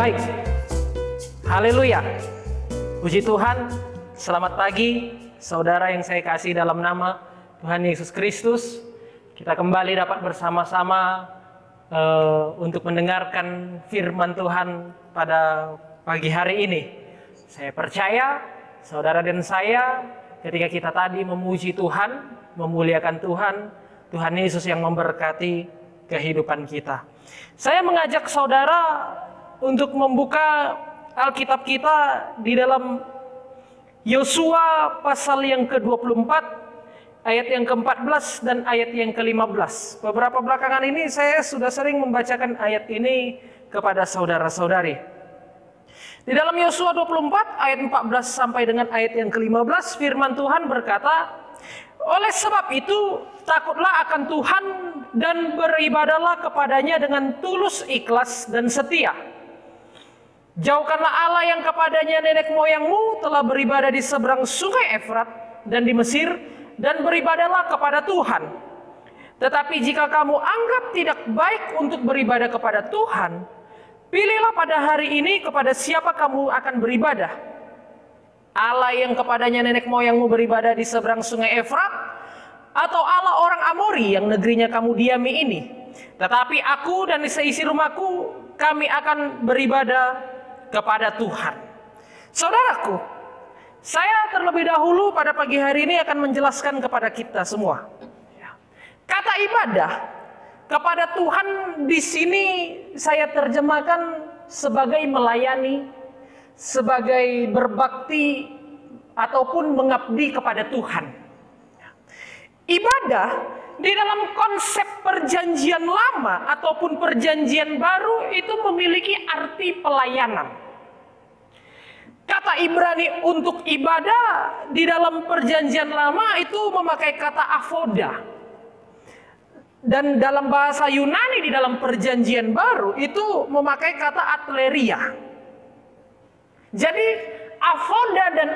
Baik, haleluya. Puji Tuhan, selamat pagi saudara yang saya kasih dalam nama Tuhan Yesus Kristus. Kita kembali dapat bersama-sama untuk mendengarkan firman Tuhan pada pagi hari ini. Saya percaya saudara dan saya ketika kita tadi memuji Tuhan, memuliakan Tuhan, Tuhan Yesus yang memberkati kehidupan kita. Saya mengajak saudara untuk membuka Alkitab kita di dalam Yosua pasal yang ke-24, ayat yang ke-14 dan ayat yang ke-15. Beberapa belakangan ini saya sudah sering membacakan ayat ini kepada saudara-saudari. Di dalam Yosua 24 ayat 14 sampai dengan ayat yang ke-15, firman Tuhan berkata, "Oleh sebab itu, takutlah akan Tuhan dan beribadahlah kepadanya dengan tulus, ikhlas, dan setia. Jauhkanlah Allah yang kepadanya nenek moyangmu telah beribadah di seberang sungai Efrat dan di Mesir, dan beribadahlah kepada Tuhan. Tetapi jika kamu anggap tidak baik untuk beribadah kepada Tuhan, pilihlah pada hari ini kepada siapa kamu akan beribadah. Allah yang kepadanya nenek moyangmu beribadah di seberang sungai Efrat, atau Allah orang Amori yang negerinya kamu diami ini. Tetapi aku dan seisi rumahku, kami akan beribadah kepada Tuhan." Saudaraku, saya terlebih dahulu pada pagi hari ini akan menjelaskan kepada kita semua. Kata ibadah kepada Tuhan di sini saya terjemahkan sebagai melayani, sebagai berbakti, ataupun mengabdi kepada Tuhan. Ibadah di dalam konsep perjanjian lama ataupun perjanjian baru itu memiliki arti pelayanan. Kata Ibrani untuk ibadah di dalam perjanjian lama itu memakai kata avoda. Dan dalam bahasa Yunani di dalam perjanjian baru itu memakai kata atleria. Jadi avoda dan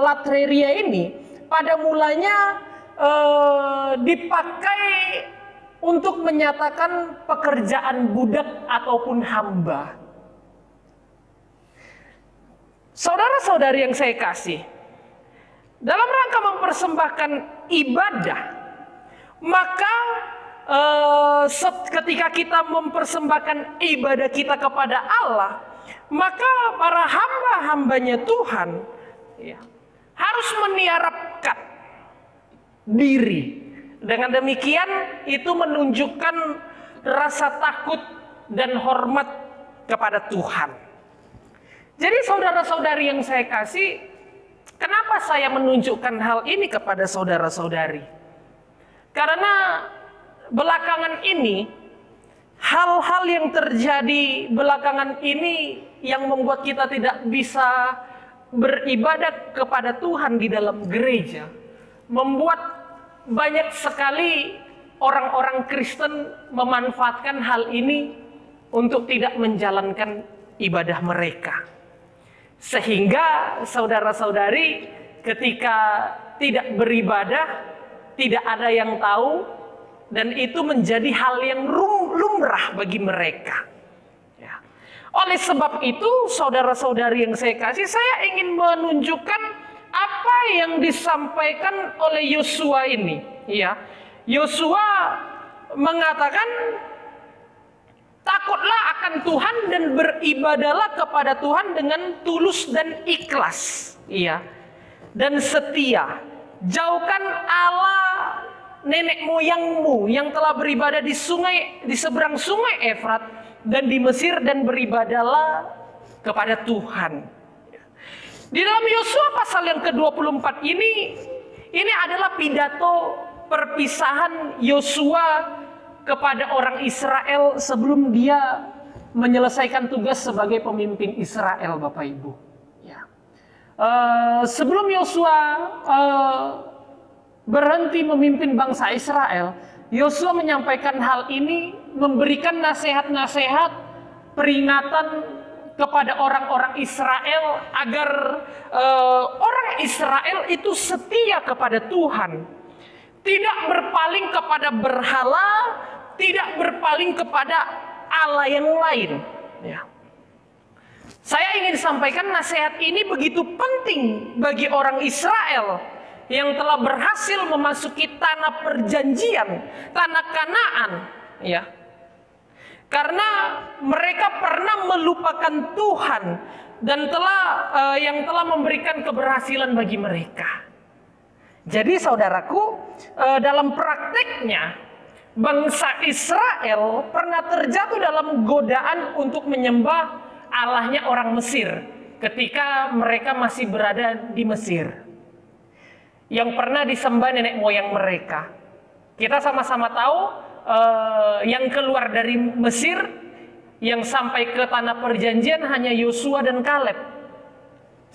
latreria ini pada mulanya dipakai untuk menyatakan pekerjaan budak ataupun hamba. Saudara-saudari yang saya kasih, dalam rangka mempersembahkan ibadah, maka ketika kita mempersembahkan ibadah kita kepada Allah, maka para hamba-hambanya Tuhan harus meniarapkan diri. Dengan demikian itu menunjukkan rasa takut dan hormat kepada Tuhan. Jadi saudara-saudari yang saya kasih, kenapa saya menunjukkan hal ini kepada saudara-saudari? Karena belakangan ini, hal-hal yang terjadi belakangan ini yang membuat kita tidak bisa beribadah kepada Tuhan di dalam gereja, membuat banyak sekali orang-orang Kristen memanfaatkan hal ini untuk tidak menjalankan ibadah mereka. Sehingga saudara-saudari ketika tidak beribadah, tidak ada yang tahu, dan itu menjadi hal yang lumrah bagi mereka. Oleh sebab itu, saudara-saudari yang saya kasih, saya ingin menunjukkan apa yang disampaikan oleh Yosua ini. Yosua mengatakan, takutlah akan Tuhan dan beribadahlah kepada Tuhan dengan tulus dan ikhlas, dan setia. Jauhkan Allah nenek moyangmu yang telah beribadah di seberang sungai Efrat dan di Mesir, dan beribadahlah kepada Tuhan. Di dalam Yosua pasal yang ke-24 ini adalah pidato perpisahan Yosua kepada orang Israel sebelum dia menyelesaikan tugas sebagai pemimpin Israel, Bapak Ibu. Sebelum Yosua berhenti memimpin bangsa Israel, Yosua menyampaikan hal ini, memberikan nasihat-nasihat, peringatan kepada orang-orang Israel agar orang Israel itu setia kepada Tuhan, tidak berpaling kepada berhala, tidak berpaling kepada Allah yang lain. Saya ingin sampaikan nasihat ini begitu penting bagi orang Israel yang telah berhasil memasuki tanah perjanjian, tanah Kanaan, ya. Karena mereka pernah melupakan Tuhan dan yang telah memberikan keberhasilan bagi mereka. Jadi saudaraku, dalam prakteknya bangsa Israel pernah terjatuh dalam godaan untuk menyembah Allahnya orang Mesir ketika mereka masih berada di Mesir, yang pernah disembah nenek moyang mereka. Kita sama-sama tahu yang keluar dari Mesir, yang sampai ke tanah perjanjian hanya Yosua dan Kaleb.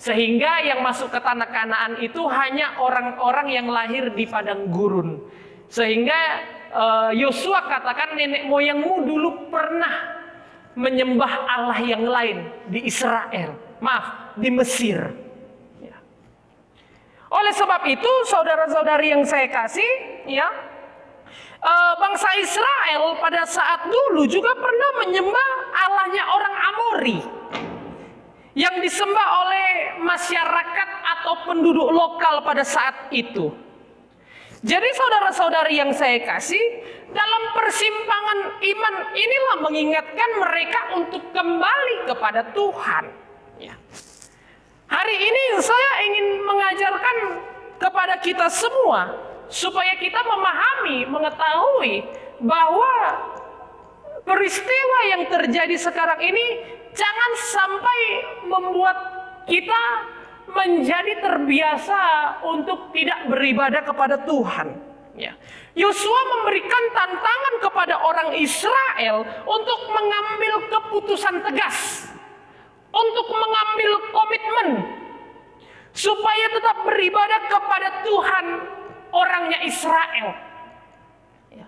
Sehingga yang masuk ke tanah Kanaan itu hanya orang-orang yang lahir di padang gurun. Sehingga Yosua katakan nenek moyangmu dulu pernah menyembah Allah yang lain di Israel, di Mesir. Ya. Oleh sebab itu, saudara-saudari yang saya kasih, ya, bangsa Israel pada saat dulu juga pernah menyembah Allahnya orang Amori, yang disembah oleh masyarakat atau penduduk lokal pada saat itu. Jadi saudara-saudari yang saya kasih, dalam persimpangan iman inilah mengingatkan mereka untuk kembali kepada Tuhan. Ya. Hari ini saya ingin mengajarkan kepada kita semua supaya kita memahami, mengetahui bahwa peristiwa yang terjadi sekarang ini jangan sampai membuat kita menjadi terbiasa untuk tidak beribadah kepada Tuhan. Ya. Yosua memberikan tantangan kepada orang Israel untuk mengambil keputusan tegas, untuk mengambil komitmen supaya tetap beribadah kepada Tuhan orangnya Israel. Ya.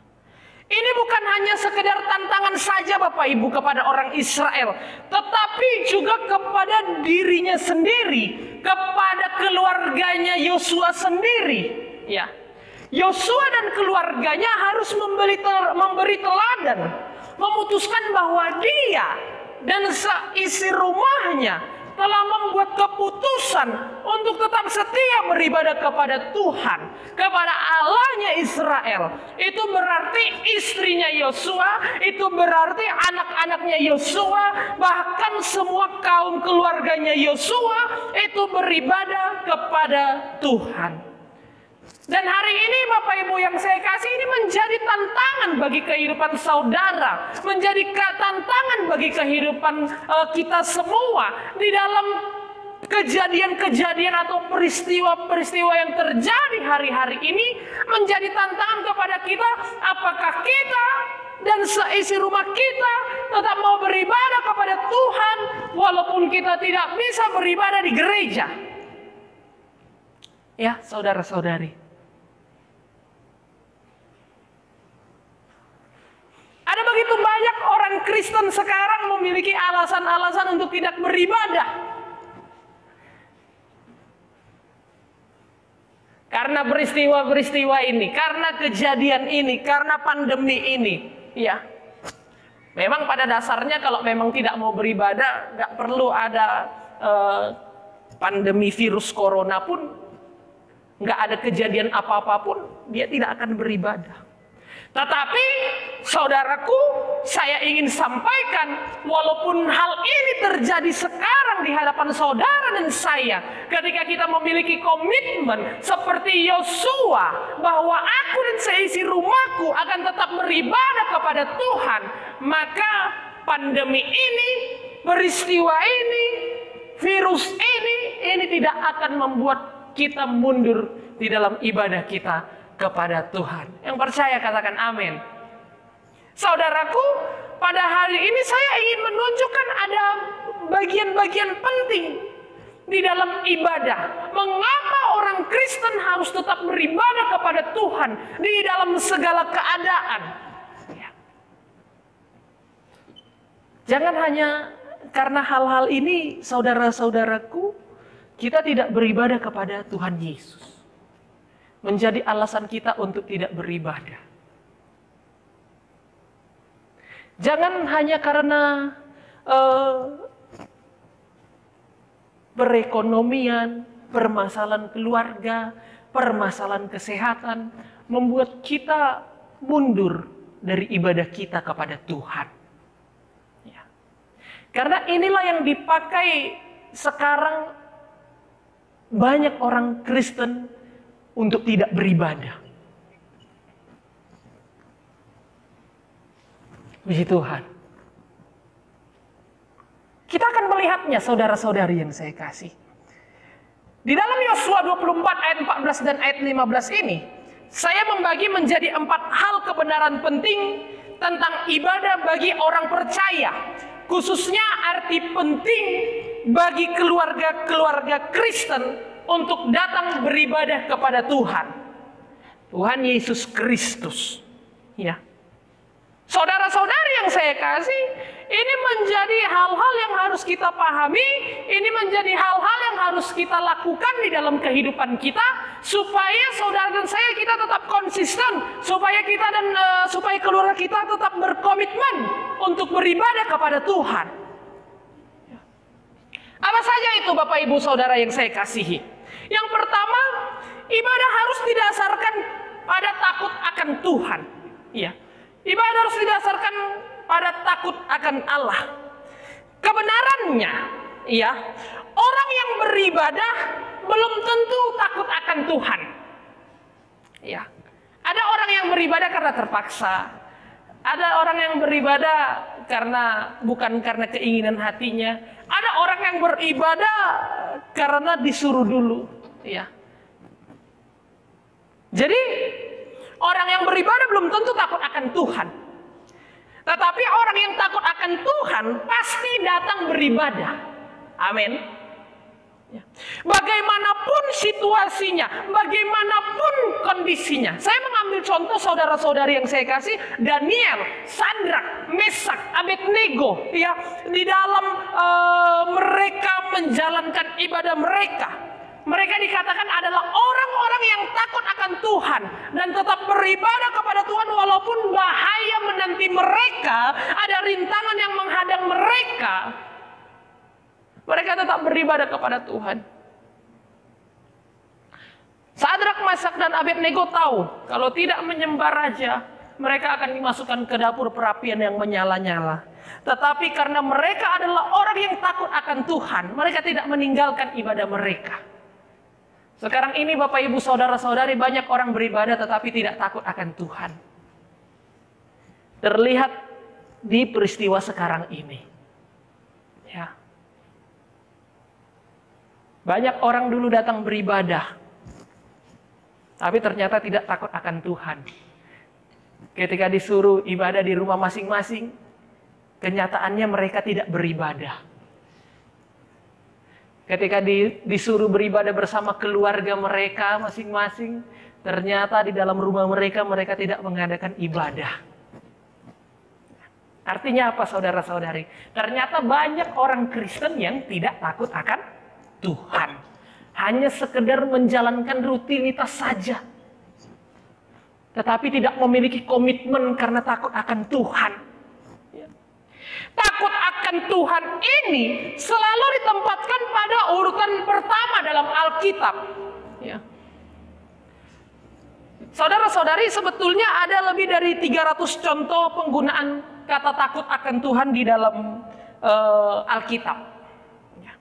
Ini bukan hanya sekedar tantangan saja Bapak Ibu kepada orang Israel, tetapi juga kepada dirinya sendiri, kepada keluarganya Yosua sendiri. Ya. Yosua dan keluarganya harus memberi teladan, memutuskan bahwa dia dan seisi rumahnya telah membuat keputusan untuk tetap setia beribadah kepada Tuhan, kepada Allahnya Israel. Itu berarti istrinya Yosua, itu berarti anak-anaknya Yosua, bahkan semua kaum keluarganya Yosua itu beribadah kepada Tuhan. Dan hari ini Bapak Ibu yang saya kasih, ini menjadi tantangan bagi kehidupan saudara, menjadi tantangan bagi kehidupan kita semua di dalam kejadian-kejadian atau peristiwa-peristiwa yang terjadi hari-hari ini, menjadi tantangan kepada kita. Apakah kita dan seisi rumah kita tetap mau beribadah kepada Tuhan walaupun kita tidak bisa beribadah di gereja? Ya, saudara-saudari. Ada begitu banyak orang Kristen sekarang memiliki alasan-alasan untuk tidak beribadah. Karena peristiwa-peristiwa ini, karena kejadian ini, karena pandemi ini. Ya. Memang pada dasarnya kalau memang tidak mau beribadah, nggak perlu ada pandemi virus corona pun, nggak ada kejadian apa-apa pun, dia tidak akan beribadah. Tetapi saudaraku, saya ingin sampaikan, walaupun hal ini terjadi sekarang di hadapan saudara dan saya, ketika kita memiliki komitmen seperti Yosua bahwa aku dan seisi rumahku akan tetap beribadah kepada Tuhan, maka pandemi ini, peristiwa ini, virus ini tidak akan membuat kita mundur di dalam ibadah kita kepada Tuhan. Yang percaya katakan amin. Saudaraku, pada hari ini saya ingin menunjukkan ada bagian-bagian penting di dalam ibadah. Mengapa orang Kristen harus tetap beribadah kepada Tuhan di dalam segala keadaan? Ya. Jangan hanya karena hal-hal ini, saudara-saudaraku, kita tidak beribadah kepada Tuhan Yesus menjadi alasan kita untuk tidak beribadah. Jangan hanya karena perekonomian, permasalahan keluarga, permasalahan kesehatan, membuat kita mundur dari ibadah kita kepada Tuhan. Ya. Karena inilah yang dipakai sekarang banyak orang Kristen untuk tidak beribadah. Puji Tuhan. Kita akan melihatnya, saudara-saudari yang saya kasih. Di dalam Yosua 24 ayat 14 dan ayat 15 ini, saya membagi menjadi 4 hal kebenaran penting tentang ibadah bagi orang percaya. Khususnya arti penting bagi keluarga-keluarga Kristen untuk datang beribadah kepada Tuhan. Tuhan Yesus Kristus. Ya. Saudara-saudari yang saya kasih, ini menjadi hal-hal yang harus kita pahami, ini menjadi hal-hal yang harus kita lakukan di dalam kehidupan kita, supaya saudara dan saya kita tetap konsisten, supaya kita dan supaya keluarga kita tetap berkomitmen untuk beribadah kepada Tuhan. Apa saja itu Bapak Ibu Saudara yang saya kasihi? Yang pertama, ibadah harus didasarkan pada takut akan Tuhan. Iya. Ibadah harus didasarkan pada takut akan Allah. Kebenarannya, ya, orang yang beribadah belum tentu takut akan Tuhan. Ya. Ada orang yang beribadah karena terpaksa. Ada orang yang beribadah bukan karena keinginan hatinya. Ada orang yang beribadah karena disuruh dulu, ya. Jadi orang yang beribadah belum tentu takut akan Tuhan. Tetapi orang yang takut akan Tuhan pasti datang beribadah. Amin. Ya. Bagaimanapun situasinya, bagaimanapun kondisinya. Saya mengambil contoh saudara-saudari yang saya kasih, Daniel, Sadrak, Mesak, Abednego, ya, di dalam mereka menjalankan ibadah mereka. Mereka dikatakan adalah orang-orang yang takut akan Tuhan dan tetap beribadah kepada Tuhan walaupun bahaya menanti mereka, ada rintangan yang menghadang mereka. Mereka tetap beribadah kepada Tuhan. Sadrak, Mesak, dan Abednego tahu kalau tidak menyembah raja, mereka akan dimasukkan ke dapur perapian yang menyala-nyala. Tetapi karena mereka adalah orang yang takut akan Tuhan, mereka tidak meninggalkan ibadah mereka. Sekarang ini Bapak Ibu Saudara-saudari, banyak orang beribadah tetapi tidak takut akan Tuhan. Terlihat di peristiwa sekarang ini. Ya. Banyak orang dulu datang beribadah, tapi ternyata tidak takut akan Tuhan. Ketika disuruh ibadah di rumah masing-masing, kenyataannya mereka tidak beribadah. Ketika disuruh beribadah bersama keluarga mereka masing-masing, ternyata di dalam rumah mereka tidak mengadakan ibadah. Artinya apa saudara-saudari? Ternyata banyak orang Kristen yang tidak takut akan Tuhan. Hanya sekedar menjalankan rutinitas saja. Tetapi tidak memiliki komitmen karena takut akan Tuhan. Takut akan Tuhan ini selalu ditempatkan pada urutan pertama dalam Alkitab. Ya. Saudara-saudari, sebetulnya ada lebih dari 300 contoh penggunaan kata takut akan Tuhan di dalam Alkitab. Ya.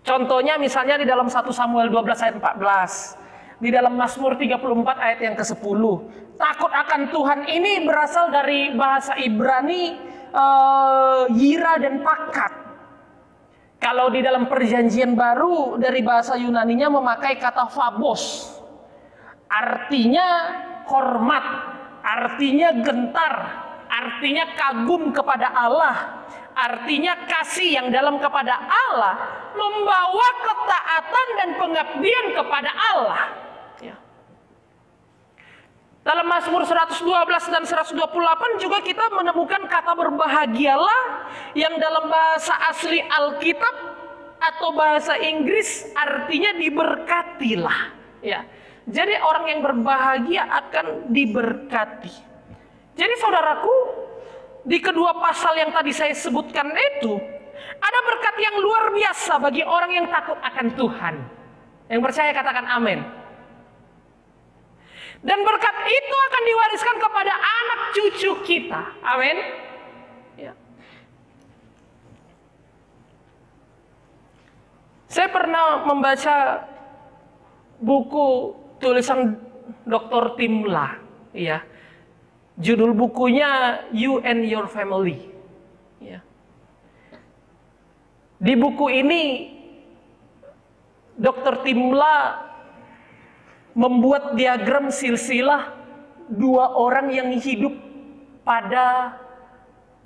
Contohnya misalnya di dalam 1 Samuel 12 ayat 14. Di dalam Mazmur 34 ayat yang ke-10. Takut akan Tuhan ini berasal dari bahasa Ibrani yira dan pakat. Kalau di dalam perjanjian baru dari bahasa Yunaninya memakai kata phobos. Artinya hormat, artinya gentar, artinya kagum kepada Allah, artinya kasih yang dalam kepada Allah, membawa ketaatan dan pengabdian kepada Allah. Ya. Dalam Mazmur 112 dan 128 juga kita menemukan kata berbahagialah yang dalam bahasa asli Alkitab atau bahasa Inggris artinya diberkatilah. Ya. Jadi orang yang berbahagia akan diberkati. Jadi saudaraku, di kedua pasal yang tadi saya sebutkan itu, Ada berkat yang luar biasa bagi orang yang takut akan Tuhan. Yang percaya katakan amin. Dan berkat itu akan diwariskan kepada anak cucu kita. Amin. Ya. Saya pernah membaca buku tulisan Dr. Timla, ya. Judul bukunya You and Your Family. Ya. Di buku ini Dr. Timla membuat diagram silsilah 2 orang yang hidup pada,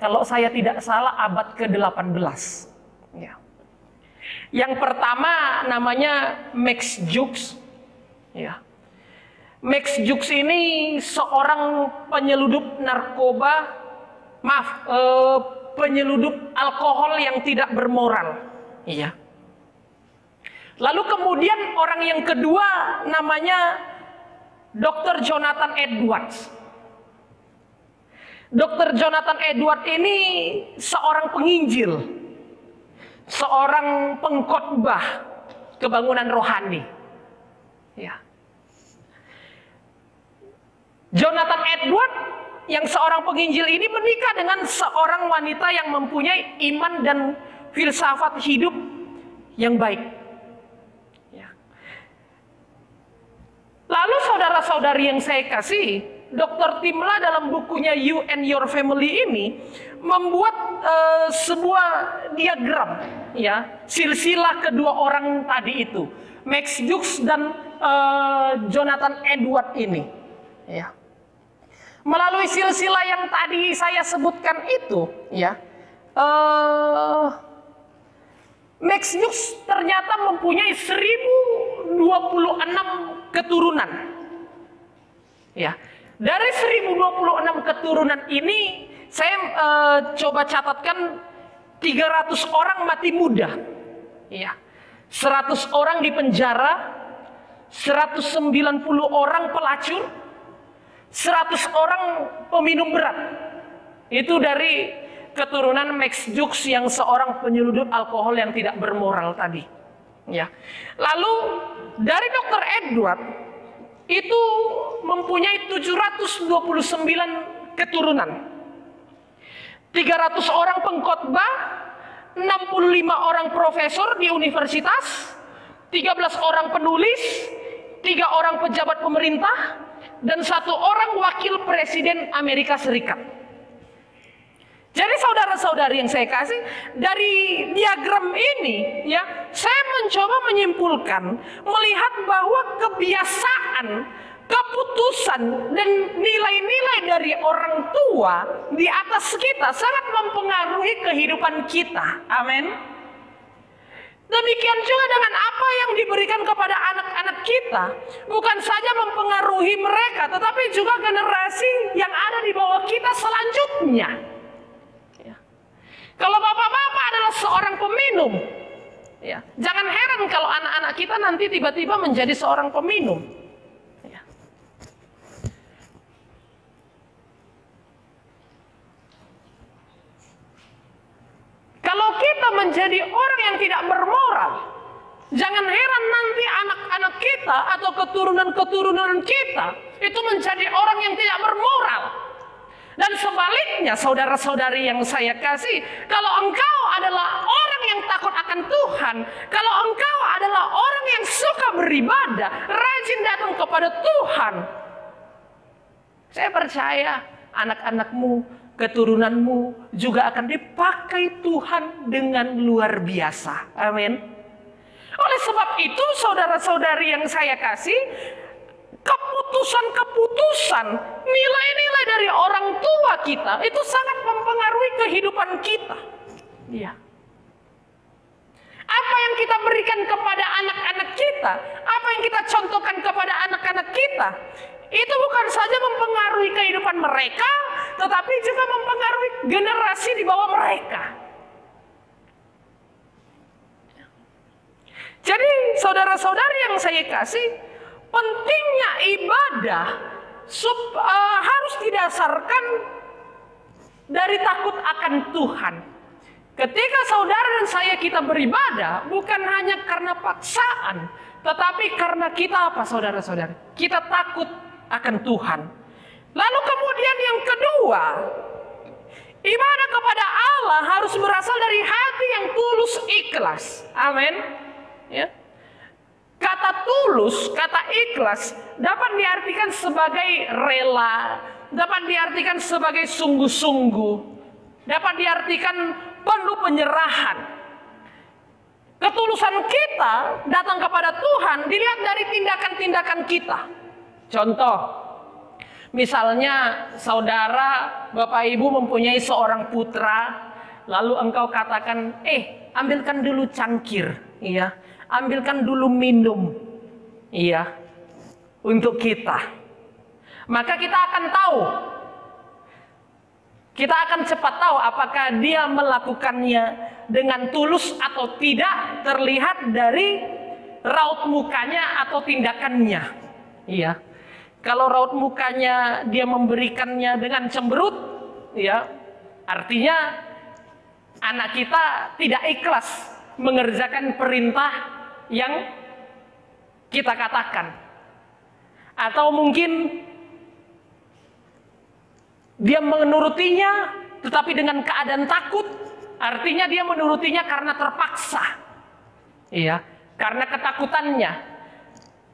kalau saya tidak salah, abad ke-18. Ya. Yang pertama namanya Max Jukes. Ya. Max Jukes ini seorang penyeludup narkoba, penyeludup alkohol yang tidak bermoral. Iya. Lalu kemudian orang yang kedua namanya Dr. Jonathan Edwards. Dr. Jonathan Edwards ini seorang penginjil, seorang pengkhotbah kebangunan rohani. Ya. Jonathan Edwards yang seorang penginjil ini menikah dengan seorang wanita yang mempunyai iman dan filsafat hidup yang baik. Lalu saudara-saudari yang saya kasih, Dr. Timla dalam bukunya You and Your Family ini membuat sebuah diagram, ya, silsilah kedua orang tadi itu, Max Jukes dan Jonathan Edwards ini, ya. Melalui silsilah yang tadi saya sebutkan itu, ya, Max Jukes ternyata mempunyai 1026 keturunan. Ya. Dari 1026 keturunan ini saya coba catatkan 300 orang mati muda. Ya. 100 orang di penjara, 190 orang pelacur, 100 orang peminum berat. Itu dari keturunan Max Jukes yang seorang penyeludup alkohol yang tidak bermoral tadi. Ya. Lalu dari Dr. Edward itu mempunyai 729 keturunan. 300 orang pengkhotbah, 65 orang profesor di universitas, 13 orang penulis, 3 orang pejabat pemerintah, dan 1 orang wakil presiden Amerika Serikat. Jadi saudara-saudari yang saya kasih, dari diagram ini, ya, saya mencoba menyimpulkan, melihat bahwa kebiasaan, keputusan, dan nilai-nilai dari orang tua di atas kita sangat mempengaruhi kehidupan kita. Amin. Demikian juga dengan apa yang diberikan kepada anak-anak kita, bukan saja mempengaruhi mereka, tetapi juga generasi yang ada di bawah kita selanjutnya. Kalau bapak-bapak adalah seorang peminum, ya, jangan heran kalau anak-anak kita nanti tiba-tiba menjadi seorang peminum. Ya. Kalau kita menjadi orang yang tidak bermoral, jangan heran nanti anak-anak kita atau keturunan-keturunan kita itu menjadi orang yang tidak bermoral. Dan sebaliknya, saudara-saudari yang saya kasih, kalau engkau adalah orang yang takut akan Tuhan, kalau engkau adalah orang yang suka beribadah, rajin datang kepada Tuhan, saya percaya anak-anakmu, keturunanmu juga akan dipakai Tuhan dengan luar biasa. Amin. Oleh sebab itu, saudara-saudari yang saya kasih, keputusan-keputusan, nilai-nilai dari orang tua kita itu sangat mempengaruhi kehidupan kita. Iya. Apa yang kita berikan kepada anak-anak kita, apa yang kita contohkan kepada anak-anak kita, itu bukan saja mempengaruhi kehidupan mereka, tetapi juga mempengaruhi generasi di bawah mereka. Jadi saudara-saudari yang saya kasih, pentingnya ibadah harus didasarkan dari takut akan Tuhan. Ketika saudara dan saya kita beribadah, bukan hanya karena paksaan, tetapi karena kita apa saudara-saudara? Kita takut akan Tuhan. Lalu kemudian yang kedua, ibadah kepada Allah harus berasal dari hati yang tulus ikhlas. Amin. Ya. Kata tulus, kata ikhlas dapat diartikan sebagai rela, dapat diartikan sebagai sungguh-sungguh, dapat diartikan penuh penyerahan. Ketulusan kita datang kepada Tuhan dilihat dari tindakan-tindakan kita. Contoh, misalnya saudara, Bapak Ibu mempunyai seorang putra, lalu engkau katakan, ambilkan dulu cangkir, iya, ambilkan dulu minum, iya, untuk kita. Maka kita akan tahu, kita akan cepat tahu apakah dia melakukannya dengan tulus atau tidak, terlihat dari raut mukanya atau tindakannya. Iya. Kalau raut mukanya dia memberikannya dengan cemberut, ya, artinya anak kita tidak ikhlas mengerjakan perintah yang kita katakan. Atau mungkin dia menurutinya tetapi dengan keadaan takut, artinya dia menurutinya karena terpaksa. Iya, karena ketakutannya.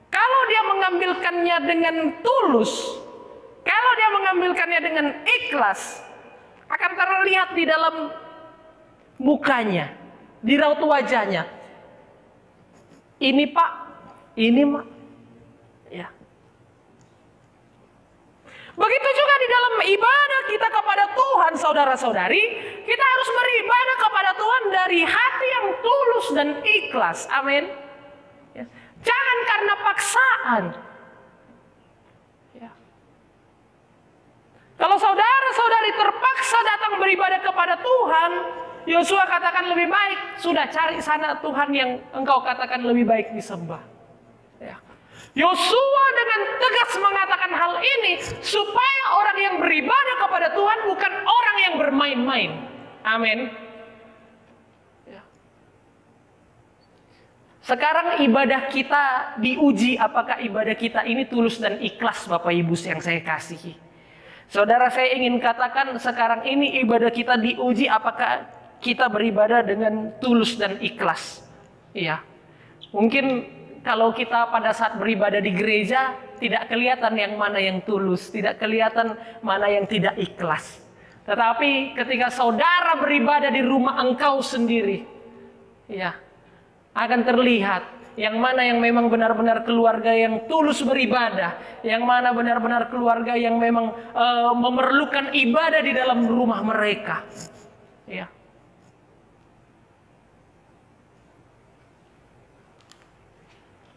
Kalau dia mengambilkannya dengan tulus, kalau dia mengambilkannya dengan ikhlas, akan terlihat di dalam mukanya, di raut wajahnya. Ini Pak, ini Mak. Ya. Begitu juga di dalam ibadah kita kepada Tuhan, saudara-saudari, kita harus beribadah kepada Tuhan dari hati yang tulus dan ikhlas. Amin. Ya. Jangan karena paksaan. Ya. Kalau saudara-saudari terpaksa datang beribadah kepada Tuhan, Yosua katakan lebih baik sudah cari sana Tuhan yang engkau katakan lebih baik disembah. Ya. Yosua dengan tegas mengatakan hal ini supaya orang yang beribadah kepada Tuhan bukan orang yang bermain-main. Amin. Ya. Sekarang ibadah kita diuji, apakah ibadah kita ini tulus dan ikhlas, Bapak Ibu yang saya kasihi. Saudara, saya ingin katakan sekarang ini ibadah kita diuji, apakah kita beribadah dengan tulus dan ikhlas. Iya. Mungkin kalau kita pada saat beribadah di gereja tidak kelihatan yang mana yang tulus, tidak kelihatan mana yang tidak ikhlas. Tetapi ketika saudara beribadah di rumah engkau sendiri, ya, akan terlihat yang mana yang memang benar-benar keluarga yang tulus beribadah, yang mana benar-benar keluarga yang memang memerlukan ibadah di dalam rumah mereka. Ya.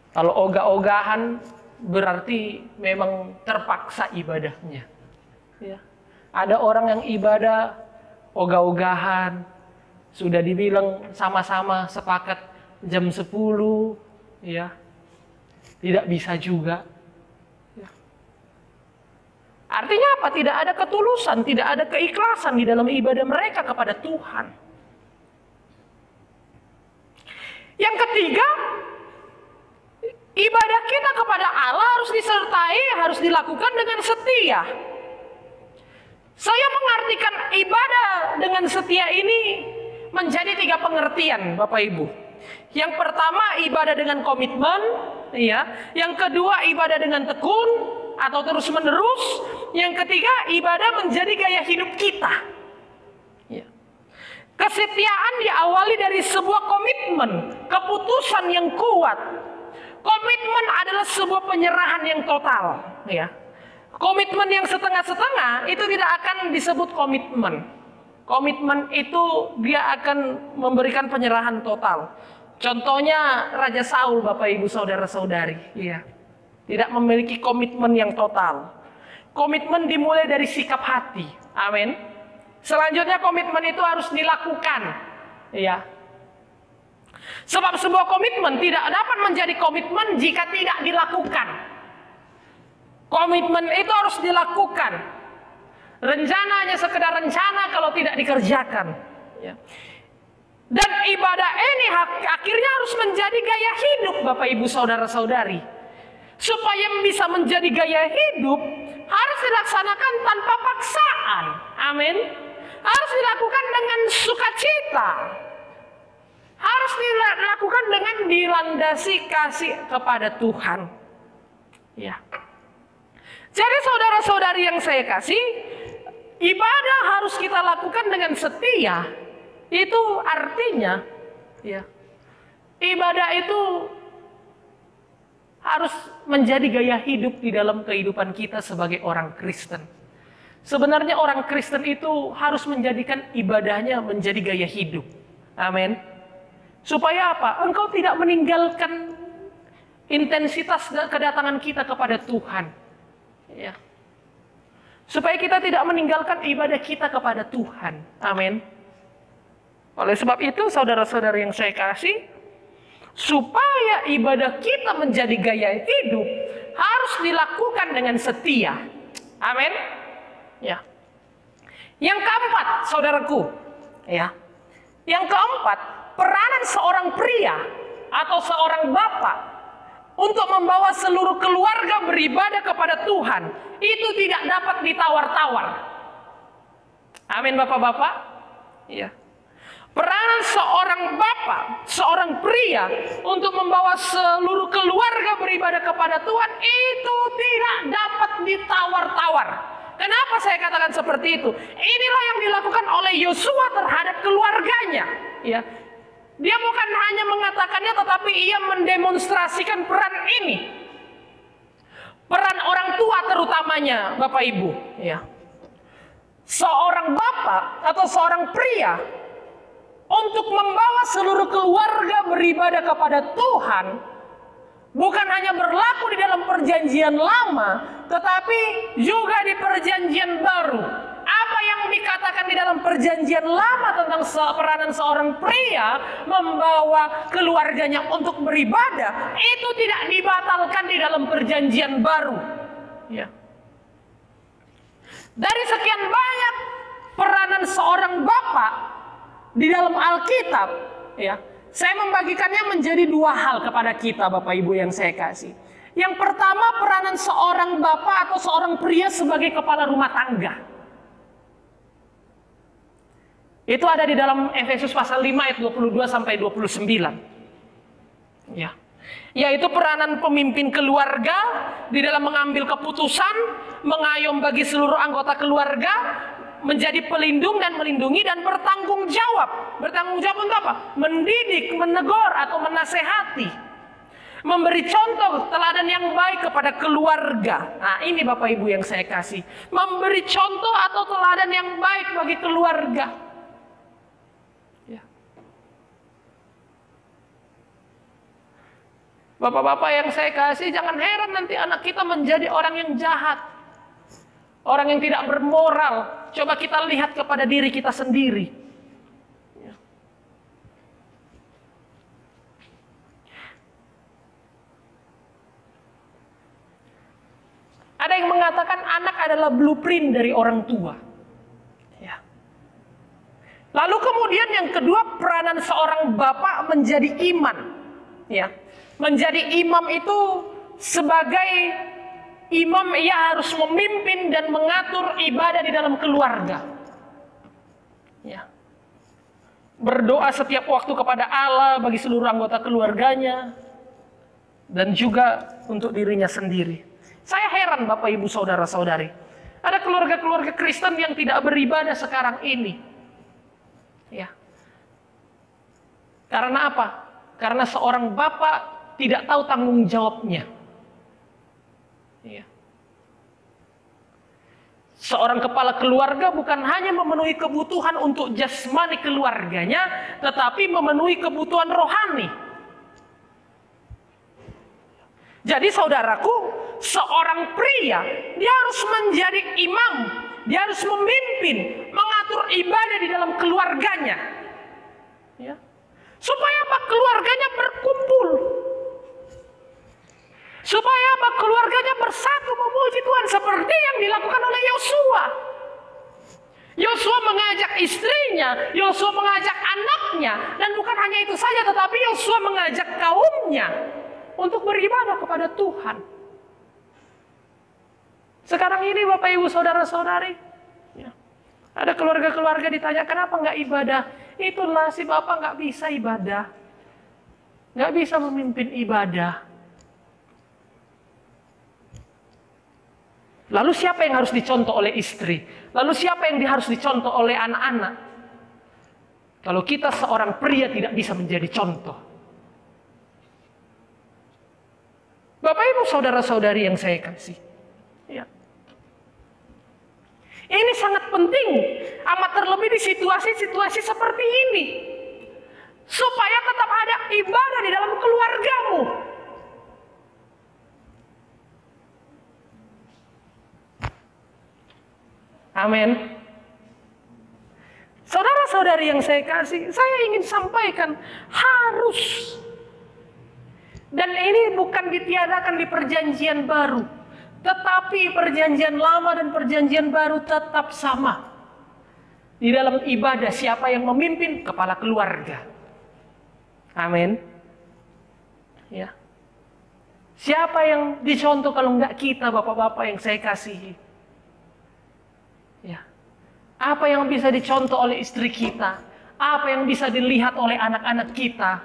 Kalau ogah-ogahan berarti memang terpaksa ibadahnya. Ya. Ada orang yang ibadah ogah-ogahan, sudah dibilang sama-sama sepakat jam 10, ya, tidak bisa juga. Ya. Artinya apa? Tidak ada ketulusan, tidak ada keikhlasan di dalam ibadah mereka kepada Tuhan. Yang ketiga, ibadah kita kepada Allah harus disertai, harus dilakukan dengan setia. Saya mengartikan ibadah dengan setia ini menjadi 3 pengertian, Bapak Ibu. Yang pertama, ibadah dengan komitmen, ya. Yang kedua, ibadah dengan tekun atau terus-menerus. Yang ketiga, ibadah menjadi gaya hidup kita. Ya. Kesetiaan diawali dari sebuah komitmen, keputusan yang kuat. Komitmen adalah sebuah penyerahan yang total, ya. Komitmen yang setengah-setengah itu tidak akan disebut komitmen. Komitmen itu dia akan memberikan penyerahan total. Contohnya Raja Saul, Bapak Ibu saudara-saudari, ya. Tidak memiliki komitmen yang total. Komitmen dimulai dari sikap hati. Amin. Selanjutnya komitmen itu harus dilakukan, ya. Sebab sebuah komitmen tidak dapat menjadi komitmen jika tidak dilakukan. Komitmen itu harus dilakukan. Rencana hanya sekedar rencana kalau tidak dikerjakan. Ya. Dan ibadah ini akhirnya harus menjadi gaya hidup Bapak Ibu Saudara-saudari. Supaya bisa menjadi gaya hidup, harus dilaksanakan tanpa paksaan. Amin. Harus dilakukan dengan sukacita. Harus dilakukan dengan dilandasi kasih kepada Tuhan. Ya. Jadi saudara-saudari yang saya kasih, ibadah harus kita lakukan dengan setia. Itu artinya, ya, ibadah itu harus menjadi gaya hidup di dalam kehidupan kita sebagai orang Kristen. Sebenarnya orang Kristen itu harus menjadikan ibadahnya menjadi gaya hidup. Amin. Supaya apa? Engkau tidak meninggalkan intensitas kedatangan kita kepada Tuhan. Ya. Supaya kita tidak meninggalkan ibadah kita kepada Tuhan. Amin. Oleh sebab itu, saudara-saudara yang saya kasih, supaya ibadah kita menjadi gaya hidup, harus dilakukan dengan setia. Amin. Ya. Yang keempat, saudaraku, ya. Yang keempat, peranan seorang pria atau seorang bapak untuk membawa seluruh keluarga beribadah kepada Tuhan itu tidak dapat ditawar-tawar. Amin, bapak-bapak. Ya. Peranan seorang bapak, seorang pria untuk membawa seluruh keluarga beribadah kepada Tuhan itu tidak dapat ditawar-tawar. Kenapa saya katakan seperti itu? Inilah yang dilakukan oleh Yosua terhadap keluarganya. Ya. Dia bukan hanya mengatakannya, tetapi ia mendemonstrasikan peran ini. Peran orang tua terutamanya, Bapak Ibu. Ya. Seorang bapak atau seorang pria untuk membawa seluruh keluarga beribadah kepada Tuhan bukan hanya berlaku di dalam perjanjian lama, tetapi juga di perjanjian baru. Apa yang dikatakan di dalam perjanjian lama tentang peranan seorang pria membawa keluarganya untuk beribadah, itu tidak dibatalkan di dalam perjanjian baru. Ya. Dari sekian banyak peranan seorang bapak di dalam Alkitab, ya, saya membagikannya menjadi dua hal kepada kita, Bapak Ibu yang saya kasih. Yang pertama, peranan seorang bapak atau seorang pria sebagai kepala rumah tangga. Itu ada di dalam Efesus pasal 5 ayat 22 sampai 29. Ya. Yaitu peranan pemimpin keluarga di dalam mengambil keputusan, mengayom bagi seluruh anggota keluarga, menjadi pelindung dan melindungi, dan bertanggung jawab. Bertanggung jawab untuk apa? Mendidik, menegur atau menasehati. Memberi contoh teladan yang baik kepada keluarga. Nah, ini Bapak Ibu yang saya kasih. Memberi contoh atau teladan yang baik bagi keluarga. Ya. Bapak-bapak yang saya kasih, jangan heran nanti anak kita menjadi orang yang jahat. Orang yang tidak bermoral. Coba kita lihat kepada diri kita sendiri. Ya. Ada yang mengatakan anak adalah blueprint dari orang tua. Ya. Lalu kemudian yang kedua, peranan seorang bapak menjadi imam. Ya. Menjadi imam itu sebagai imam, ia harus memimpin dan mengatur ibadah di dalam keluarga. Ya. Berdoa setiap waktu kepada Allah bagi seluruh anggota keluarganya dan juga untuk dirinya sendiri. Saya heran Bapak Ibu Saudara-saudari. Ada keluarga-keluarga Kristen yang tidak beribadah sekarang ini. Ya. Karena apa? Karena seorang bapak tidak tahu tanggung jawabnya. Ya. Seorang kepala keluarga bukan hanya memenuhi kebutuhan untuk jasmani keluarganya, tetapi memenuhi kebutuhan rohani. Jadi saudaraku, seorang pria, dia harus menjadi imam, dia harus memimpin, mengatur ibadah di dalam keluarganya. Ya. Supaya apa? Keluarganya berkumpul. Supaya apa? Keluarganya bersatu memuji Tuhan seperti yang dilakukan oleh Yosua. Yosua mengajak istrinya istrinya, Yosua mengajak anaknya, dan bukan hanya itu saja, tetapi Yosua mengajak kaumnya untuk beribadah kepada Tuhan. Sekarang ini Bapak Ibu Saudara-saudari, ya, ada keluarga-keluarga ditanya, kenapa nggak ibadah? Itulah si Bapak nggak bisa ibadah, nggak bisa memimpin ibadah. Lalu siapa yang harus dicontoh oleh istri? Lalu siapa yang harus dicontoh oleh anak-anak? Kalau kita seorang pria tidak bisa menjadi contoh. Bapak Ibu Saudara-saudari yang saya kasih, ya. Ini sangat penting, amat terlebih di situasi-situasi seperti ini. Supaya tetap ada ibadah di dalam keluargamu. Amin. Saudara-saudari yang saya kasih, saya ingin sampaikan harus. Dan ini bukan ditiadakan di perjanjian baru, tetapi perjanjian lama dan perjanjian baru tetap sama. Di dalam ibadah siapa yang memimpin? Kepala keluarga. Amin. Ya. Siapa yang dicontoh kalau enggak kita, bapak-bapak yang saya kasihi? Ya. Apa yang bisa dicontoh oleh istri kita? Apa yang bisa dilihat oleh anak-anak kita?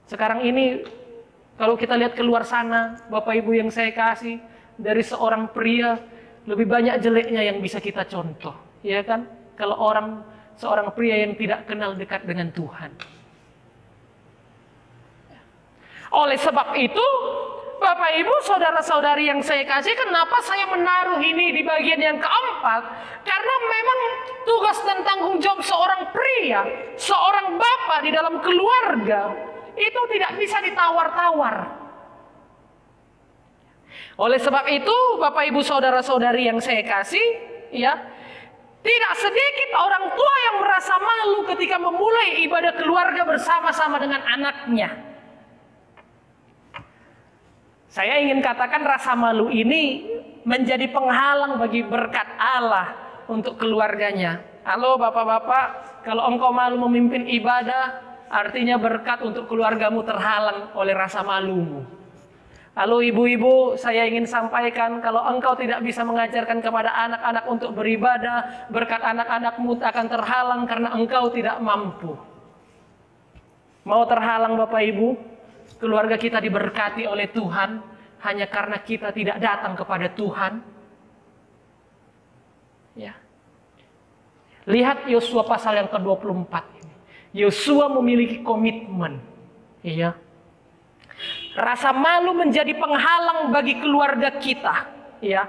Sekarang ini kalau kita lihat keluar sana, Bapak Ibu yang saya kasih, dari seorang pria lebih banyak jeleknya yang bisa kita contoh, ya kan? Kalau seorang pria yang tidak kenal dekat dengan Tuhan. Oleh sebab itu, Bapak Ibu Saudara-saudari yang saya kasih, kenapa saya menaruh ini di bagian yang keempat? Karena memang tugas dan tanggung jawab seorang pria, seorang bapak di dalam keluarga, itu tidak bisa ditawar-tawar. Oleh sebab itu, Bapak Ibu Saudara-saudari yang saya kasih, ya, tidak sedikit orang tua yang merasa malu ketika memulai ibadah keluarga bersama-sama dengan anaknya. Saya ingin katakan rasa malu ini menjadi penghalang bagi berkat Allah untuk keluarganya. Halo bapak-bapak, kalau engkau malu memimpin ibadah, artinya berkat untuk keluargamu terhalang oleh rasa malumu. Halo ibu-ibu, saya ingin sampaikan kalau engkau tidak bisa mengajarkan kepada anak-anak untuk beribadah, berkat anak-anakmu akan terhalang karena engkau tidak mampu. Mau terhalang Bapak Ibu? Keluarga kita diberkati oleh Tuhan hanya karena kita tidak datang kepada Tuhan. Ya. Lihat Yosua pasal yang ke-24 ini. Yosua memiliki komitmen. Iya. Rasa malu menjadi penghalang bagi keluarga kita. Ya.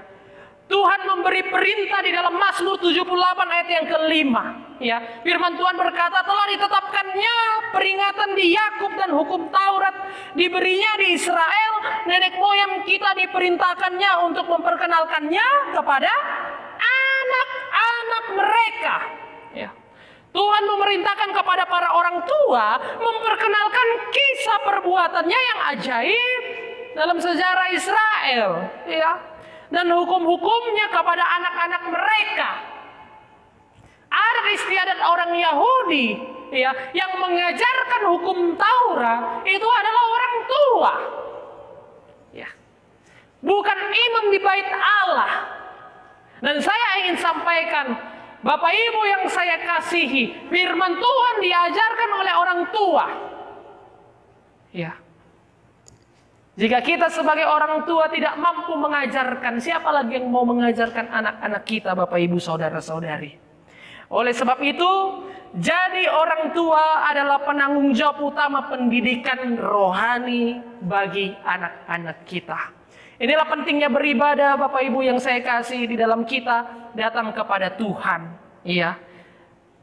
Tuhan memberi perintah di dalam Mazmur 78 ayat yang ke-5. Ya, firman Tuhan berkata, telah ditetapkannya peringatan di Yakub dan hukum Taurat diberinya di Israel. Nenek moyang kita diperintahkannya untuk memperkenalkannya kepada anak-anak mereka. Ya. Tuhan memerintahkan kepada para orang tua memperkenalkan kisah perbuatannya yang ajaib dalam sejarah Israel. Ya. Dan hukum-hukumnya kepada anak-anak mereka. Ada istiadat orang Yahudi, ya, yang mengajarkan hukum Taurat itu adalah orang tua, ya, bukan imam di bait Allah. Dan saya ingin sampaikan, Bapak Ibu yang saya kasihi, firman Tuhan diajarkan oleh orang tua, ya. Jika kita sebagai orang tua tidak mampu mengajarkan, siapa lagi yang mau mengajarkan anak-anak kita, Bapak Ibu Saudara-saudari? Oleh sebab itu, jadi orang tua adalah penanggung jawab utama pendidikan rohani bagi anak-anak kita. Inilah pentingnya beribadah, Bapak Ibu yang saya kasih, di dalam kita datang kepada Tuhan. Iya.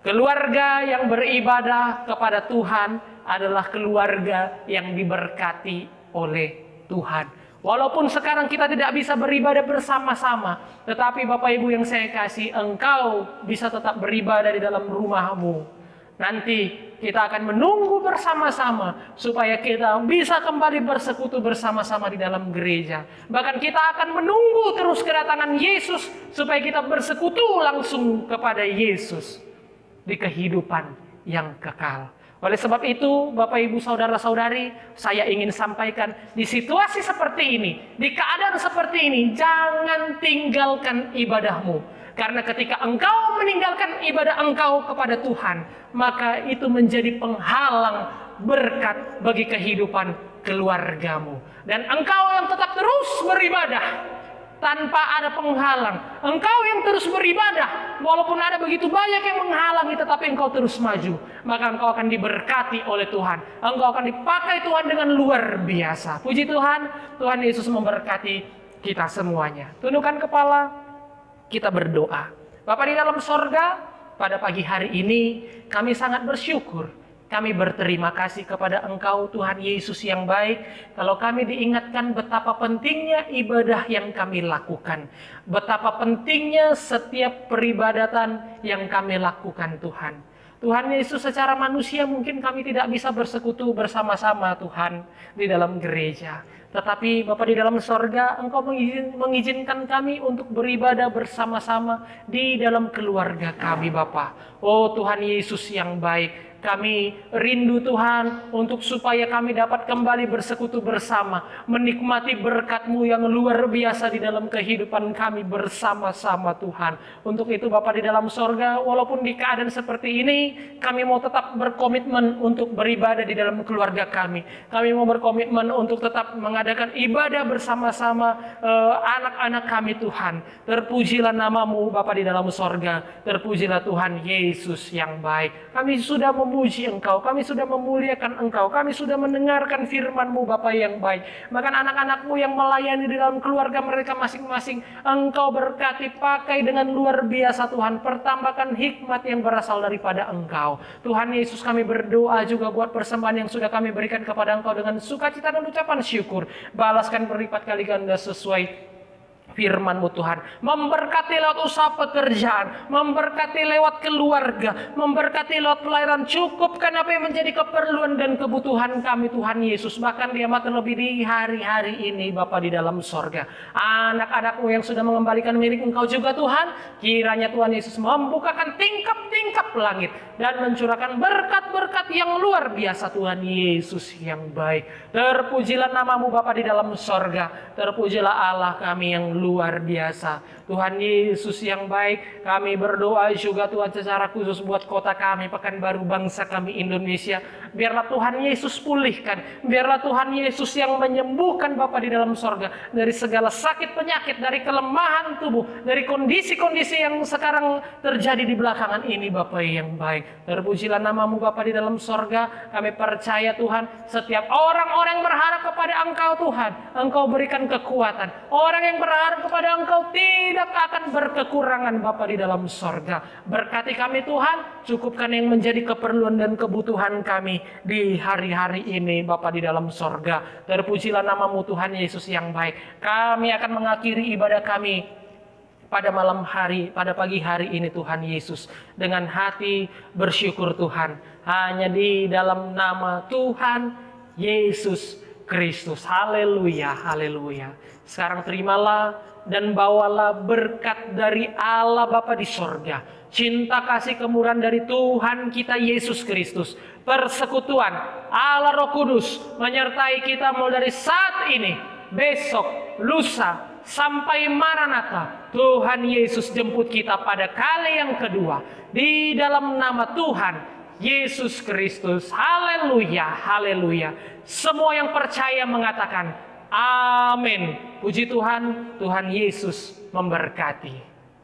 Keluarga yang beribadah kepada Tuhan adalah keluarga yang diberkati oleh Tuhan. Walaupun sekarang kita tidak bisa beribadah bersama-sama, tetapi Bapak Ibu yang saya kasih, engkau bisa tetap beribadah di dalam rumahmu. Nanti kita akan menunggu bersama-sama supaya kita bisa kembali bersekutu bersama-sama di dalam gereja. Bahkan kita akan menunggu terus kedatangan Yesus supaya kita bersekutu langsung kepada Yesus di kehidupan yang kekal. Oleh sebab itu, Bapak Ibu Saudara-saudari, saya ingin sampaikan di situasi seperti ini, di keadaan seperti ini, jangan tinggalkan ibadahmu. Karena ketika engkau meninggalkan ibadah engkau kepada Tuhan, maka itu menjadi penghalang berkat bagi kehidupan keluargamu. Dan engkau yang tetap terus beribadah tanpa ada penghalang, engkau yang terus beribadah walaupun ada begitu banyak yang menghalangi, tetapi engkau terus maju, maka engkau akan diberkati oleh Tuhan. Engkau akan dipakai Tuhan dengan luar biasa. Puji Tuhan, Tuhan Yesus memberkati kita semuanya. Tundukkan kepala, kita berdoa. Bapa di dalam sorga, pada pagi hari ini kami sangat bersyukur. Kami berterima kasih kepada Engkau Tuhan Yesus yang baik. Kalau kami diingatkan betapa pentingnya ibadah yang kami lakukan. Betapa pentingnya setiap peribadatan yang kami lakukan Tuhan. Tuhan Yesus, secara manusia mungkin kami tidak bisa bersekutu bersama-sama Tuhan di dalam gereja. Tetapi Bapa di dalam sorga, Engkau mengizinkan kami untuk beribadah bersama-sama di dalam keluarga kami Bapa. Oh Tuhan Yesus yang baik, kami rindu Tuhan untuk supaya kami dapat kembali bersekutu bersama, menikmati berkat-Mu yang luar biasa di dalam kehidupan kami bersama-sama Tuhan. Untuk itu Bapa di dalam sorga, walaupun di keadaan seperti ini, kami mau tetap berkomitmen untuk beribadah di dalam keluarga kami. Kami mau berkomitmen untuk tetap mengadakan ibadah bersama-sama anak-anak kami Tuhan. Terpujilah nama-Mu Bapa di dalam sorga, terpujilah Tuhan Yesus yang baik. Kami sudah memuji Engkau, kami sudah memuliakan Engkau, kami sudah mendengarkan firman-Mu Bapa yang baik. Bahkan anak-anak-Mu yang melayani di dalam keluarga mereka masing-masing, Engkau berkati, pakai dengan luar biasa Tuhan. Pertambahkan hikmat yang berasal daripada Engkau. Tuhan Yesus, kami berdoa juga buat persembahan yang sudah kami berikan kepada Engkau dengan sukacita dan ucapan syukur. Balaskan berlipat kali ganda sesuai firman-Mu Tuhan. Memberkati lewat usaha pekerjaan, memberkati lewat keluarga, memberkati lewat pelayanan. Cukupkan apa yang menjadi keperluan dan kebutuhan kami Tuhan Yesus. Bahkan diamat terlebih di hari-hari ini Bapa di dalam sorga. Anak-anak-Mu yang sudah mengembalikan milik Engkau juga Tuhan, kiranya Tuhan Yesus membukakan tingkap-tingkap langit dan mencurahkan berkat-berkat yang luar biasa Tuhan Yesus yang baik. Terpujilah nama-Mu Bapa di dalam sorga, terpujilah Allah kami yang luar biasa. Tuhan Yesus yang baik, kami berdoa juga Tuhan secara khusus buat kota kami, Pekanbaru, bangsa kami Indonesia. Biarlah Tuhan Yesus pulihkan, biarlah Tuhan Yesus yang menyembuhkan Bapa di dalam sorga dari segala sakit penyakit, dari kelemahan tubuh, dari kondisi-kondisi yang sekarang terjadi di belakangan ini Bapa yang baik. Terpujilah nama-Mu Bapa di dalam sorga. Kami percaya Tuhan, setiap orang-orang yang berharap kepada Engkau Tuhan, Engkau berikan kekuatan. Orang yang berharap kepada Engkau tidak akan berkekurangan Bapa di dalam sorga. Berkati kami Tuhan, cukupkan yang menjadi keperluan dan kebutuhan kami di hari-hari ini Bapa di dalam sorga. Terpujilah nama-Mu Tuhan Yesus yang baik. Kami akan mengakhiri ibadah kami pada malam hari, pada pagi hari ini Tuhan Yesus, dengan hati bersyukur Tuhan, hanya di dalam nama Tuhan Yesus Kristus. Haleluya, haleluya. Sekarang terimalah dan bawalah berkat dari Allah Bapa di sorga, cinta kasih kemurahan dari Tuhan kita Yesus Kristus, persekutuan Allah Roh Kudus menyertai kita mulai dari saat ini, besok, lusa, sampai Maranatha. Tuhan Yesus jemput kita pada kali yang kedua. Di dalam nama Tuhan Yesus Kristus. Haleluya, haleluya. Semua yang percaya mengatakan amin. Puji Tuhan, Tuhan Yesus memberkati.